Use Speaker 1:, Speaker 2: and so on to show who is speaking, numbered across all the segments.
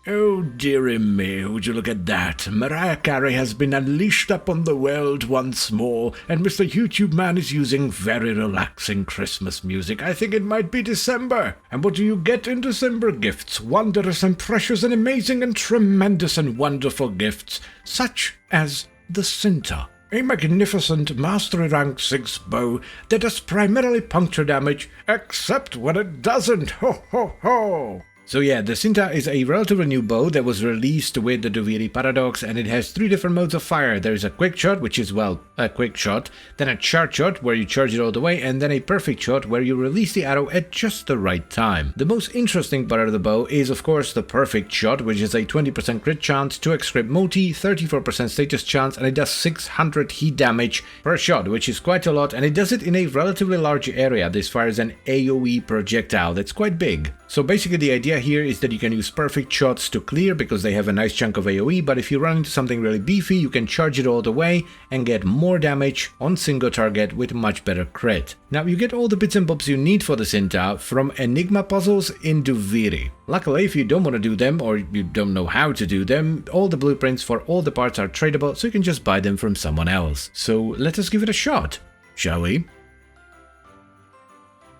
Speaker 1: Oh dearie me, would you look at that? Mariah Carey has been unleashed upon the world once more, and Mr. YouTube Man is using very relaxing Christmas music. I think it might be December. And what do you get in December? Gifts, wondrous and precious and amazing and tremendous and wonderful gifts, such as the Cinta. A magnificent Mastery Rank 6 bow that does primarily puncture damage, except when it doesn't. Ho ho ho! So yeah, the Cinta is a relatively new bow that was released with the Duviri Paradox, and it has 3 different modes of fire. There is a quick shot, which is, well, a quick shot, then a charge shot, where you charge it all the way, and then a perfect shot, where you release the arrow at just the right time. The most interesting part of the bow is, of course, the perfect shot, which is a 20% crit chance, 2x crit multi, 34% status chance, and it does 600 heat damage per shot, which is quite a lot, and it does it in a relatively large area. This fires an AoE projectile that's quite big. So basically the idea here is that you can use perfect shots to clear because they have a nice chunk of AoE, but if you run into something really beefy, you can charge it all the way and get more damage on single target with much better crit. Now you get all the bits and bobs you need for the Cinta from Enigma puzzles in Duviri. Luckily, if you don't want to do them or you don't know how to do them, all the blueprints for all the parts are tradable, so you can just buy them from someone else. So let us give it a shot, shall we?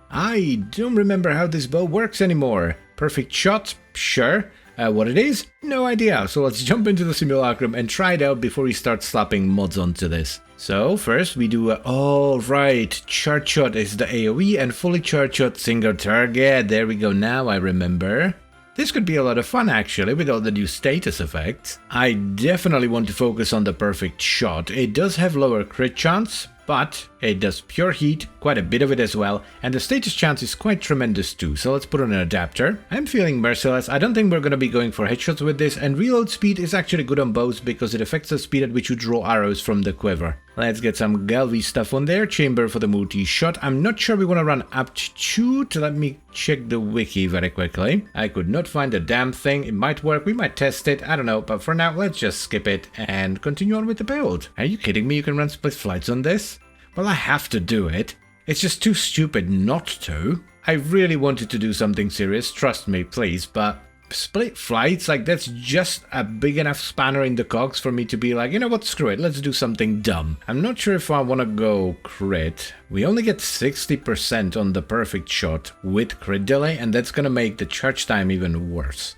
Speaker 1: I don't remember how this bow works anymore. Perfect shot? Sure. What it is? No idea. So let's jump into the simulacrum and try it out before we start slapping mods onto this. So first we do oh right, charge shot is the AoE and fully charge shot single target. There we go, now I remember. This could be a lot of fun actually with all the new status effects. I definitely want to focus on the perfect shot. It does have lower crit chance, but it does pure heat, quite a bit of it as well, and the status chance is quite tremendous too, so let's put on an adapter. I'm feeling merciless. I don't think we're gonna be going for headshots with this, and reload speed is actually good on bows because it affects the speed at which you draw arrows from the quiver. Let's get some Galvi stuff on there, chamber for the multi-shot. I'm not sure we want to run aptitude. Let me check the wiki very quickly. I could not find a damn thing. It might work, we might test it, I don't know, but for now let's just skip it and continue on with the build. Are you kidding me? You can run split flights on this? Well, I have to do it. It's just too stupid not to. I really wanted to do something serious, trust me, please, but split flights, like that's just a big enough spanner in the cogs for me to be like, you know what, screw it, let's do something dumb. I'm not sure if I want to go crit. We only get 60% on the perfect shot with crit delay, and that's gonna make the charge time even worse.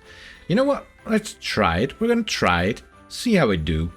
Speaker 1: You know what, let's try it. We're gonna try it, see how we do,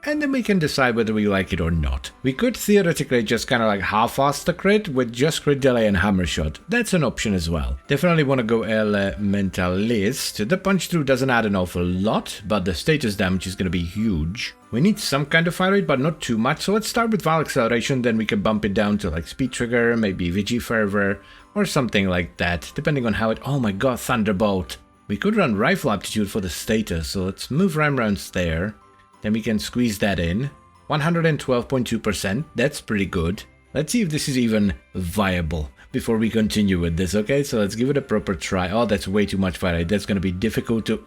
Speaker 1: and then we can decide whether we like it or not. We could theoretically just kind of like half-ass the crit with just crit delay and hammer shot. That's an option as well. Definitely want to go elementalist. The punch through doesn't add an awful lot, but the status damage is going to be huge. We need some kind of fire rate, but not too much, so let's start with Val Acceleration, then we can bump it down to like Speed Trigger, maybe Vigi Fervor, or something like that, depending on how it... Oh my god, Thunderbolt! We could run Rifle Aptitude for the status, so let's move Ram rounds there. Then we can squeeze that in. 112.2%, that's pretty good. Let's see if this is even viable before we continue with this, okay? So let's give it a proper try. Oh, that's way too much fire rate. That's gonna be difficult to...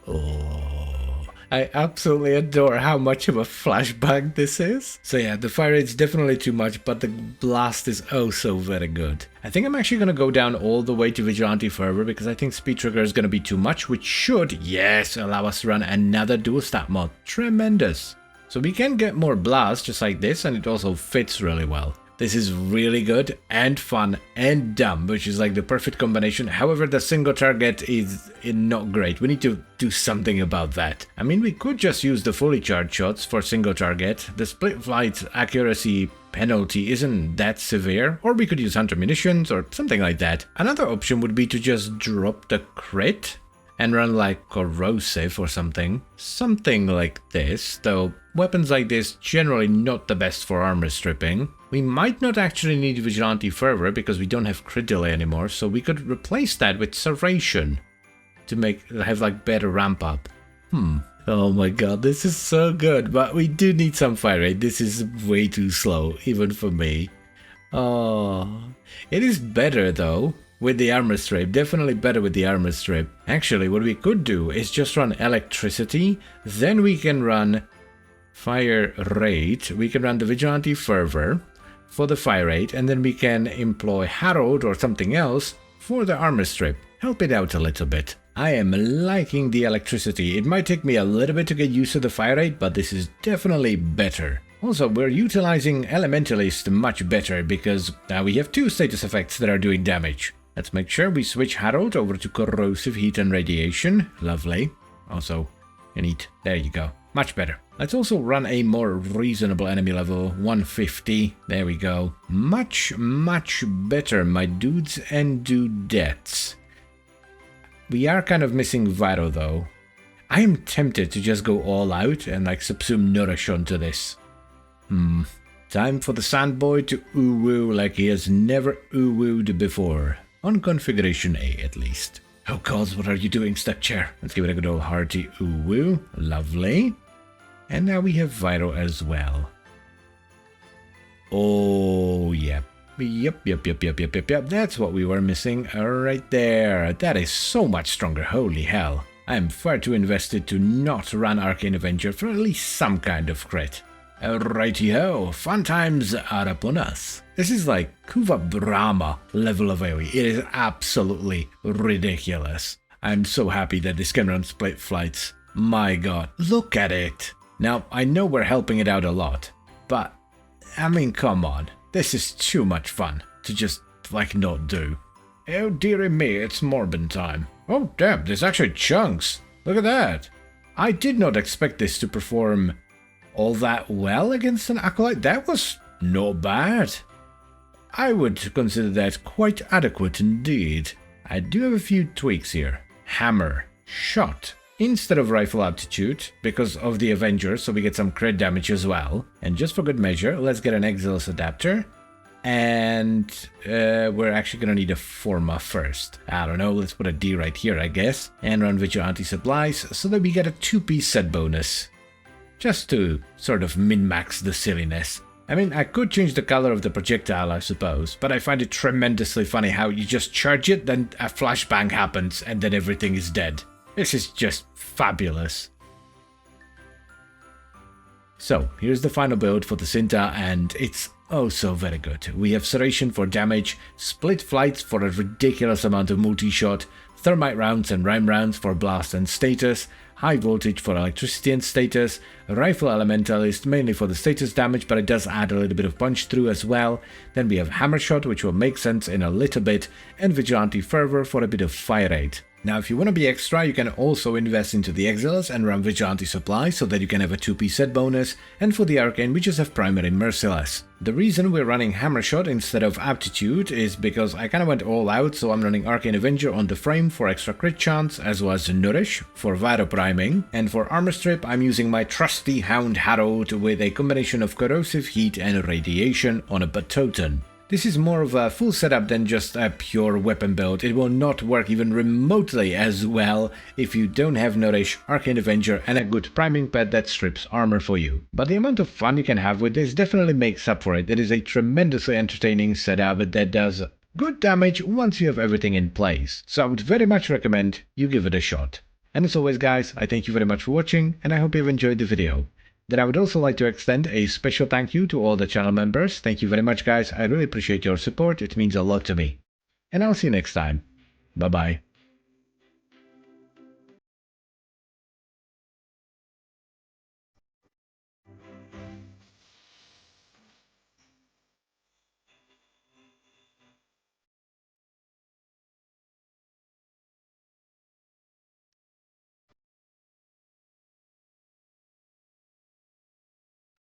Speaker 1: Oh, I absolutely adore how much of a flashbang this is. So yeah, the fire rate's definitely too much, but the blast is oh so very good. I think I'm actually gonna go down all the way to Vigilante Fervor because I think Speed Trigger is gonna be too much, which should, yes, allow us to run another dual stat mod. Tremendous. So we can get more blast just like this, and it also fits really well. This is really good and fun and dumb, which is like the perfect combination. However, the single target is not great. We need to do something about that. I mean, we could just use the fully charged shots for single target. The split flight accuracy penalty isn't that severe, or we could use hunter munitions or something like that. Another option would be to just drop the crit and run like corrosive or something. Something like this, though weapons like this generally not the best for armor stripping. We might not actually need Vigilante Fervor because we don't have crit delay anymore, so we could replace that with Serration to have like better ramp up. Oh my god, this is so good, but we do need some fire rate. This is way too slow, even for me. Oh, it is better though with the armor strip, definitely better with the armor strip. Actually, what we could do is just run electricity, then we can run fire rate, we can run the Vigilante Fervor for the fire rate, and then we can employ Herald or something else for the armor strip. Help it out a little bit. I am liking the electricity. It might take me a little bit to get used to the fire rate, but this is definitely better. Also, we're utilizing Elementalist much better because now we have 2 status effects that are doing damage. Let's make sure we switch Harold over to Corrosive Heat and Radiation. Lovely. Also, you need... There you go. Much better. Let's also run a more reasonable enemy level, 150. There we go. Much, much better, my dudes and dudettes. We are kind of missing Viro, though. I am tempted to just go all out and like subsume Nourish onto this. Time for the Sandboy to oo-woo like he has never oo-wooed before. On configuration A, at least. Oh gods, what are you doing, step chair? Let's give it a good old hearty oo-woo. Lovely. And now we have Viro as well. Oh, yep. Yep. That's what we were missing right there. That is so much stronger, holy hell. I am far too invested to not run Arcane Avenger for at least some kind of crit. Righty-ho, fun times are upon us. This is like Kuva Brahma level of AoE. It is absolutely ridiculous. I'm so happy that this can run split flights. My god, look at it. Now, I know we're helping it out a lot, but, I mean, come on. This is too much fun to just, like, not do. Oh dearie me, it's Morbin time. Oh damn, there's actually chunks. Look at that. I did not expect this to perform all that well against an Acolyte. That was not bad. I would consider that quite adequate indeed. I do have a few tweaks here. Hammer. Shot. Instead of rifle aptitude, because of the Avenger, so we get some crit damage as well. And just for good measure, let's get an Exiles adapter. And we're actually gonna need a Forma first. I don't know, let's put a D right here, I guess. And run Vigilante Supplies, so that we get a 2-piece set bonus. Just to sort of min-max the silliness. I mean, I could change the color of the projectile, I suppose, but I find it tremendously funny how you just charge it, then a flashbang happens, and then everything is dead. This is just fabulous. So, here's the final build for the Cinta, and it's oh so very good. We have Serration for damage, Split Flights for a ridiculous amount of multi-shot, Thermite rounds and Rime rounds for blast and status, High Voltage for electricity and status, Rifle Elementalist mainly for the status damage, but it does add a little bit of punch through as well. Then we have Hammer Shot, which will make sense in a little bit, and Vigilante Fervor for a bit of fire rate. Now, if you want to be extra, you can also invest into the Exiles and run Vigilante Supply so that you can have a 2-piece set bonus, and for the Arcane we just have Primary Merciless. The reason we're running Hammer Shot instead of Aptitude is because I kind of went all out, so I'm running Arcane Avenger on the frame for extra crit chance, as well as Nourish for Viro priming, and for Armor Strip I'm using my trusty Hound Harold with a combination of Corrosive Heat and Radiation on a Batotan. This is more of a full setup than just a pure weapon build. It will not work even remotely as well if you don't have Nourish, Arcane Avenger and a good priming pad that strips armor for you. But the amount of fun you can have with this definitely makes up for it. It is a tremendously entertaining setup that does good damage once you have everything in place. So I would very much recommend you give it a shot. And as always guys, I thank you very much for watching and I hope you've enjoyed the video. Then I would also like to extend a special thank you to all the channel members. Thank you very much guys, I really appreciate your support, it means a lot to me. And I'll see you next time. Bye bye.